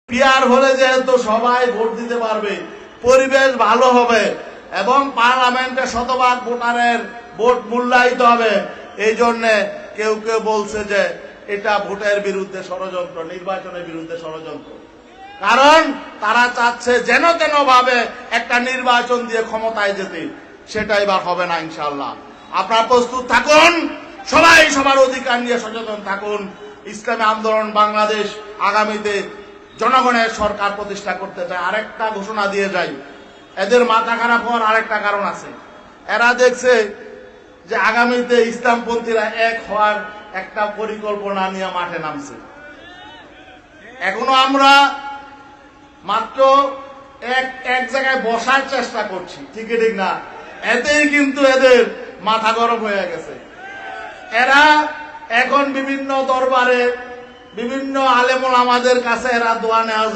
Peer হলে যেহেতু সবাই ভোট দিতে পারবে, পরিবেশ ভালো হবে এবং পার্লামেন্টে শতভাগ ভোটারের ভোট মূল্যায়িত হবে, এই জন্য কেউ কেউ বলছে যে এটা ভোটের বিরুদ্ধে ষড়যন্ত্র, নির্বাচনের বিরুদ্ধে ষড়যন্ত্র। কারণ তারা চাচ্ছে যেন তেন ভাবে একটা নির্বাচন দিয়ে ক্ষমতায় যেতে, সেটাই বা হবে না ইনশাআল্লাহ। আপনারা প্রস্তুত থাকুন, সবাই সবার অধিকার নিয়ে সচেতন থাকুন। ইসলামী আন্দোলন বাংলাদেশ আগামীতে জনগণের সরকার প্রতিষ্ঠা করতে চায়। আরেকটা ঘোষণা দিয়ে যাই, এদের মাথা খারাপ হওয়ার আরেকটা কারণ আছে। এরা দেখছে যে আগামীতে ইসলামপন্থীরা এক হওয়ার একটা পরিকল্পনা নিয়ে মাঠে নামছে। এখনো আমরা মাত্র এক জায়গায় বসার চেষ্টা করছি, ঠিক ঠিক না? এতেই কিন্তু এদের মাথা গরম হয়ে গেছে। এরা এখন বিভিন্ন দরবারে, বিভিন্ন আলেম ওলামাদের কাছে এরা দোয়া নেওয়া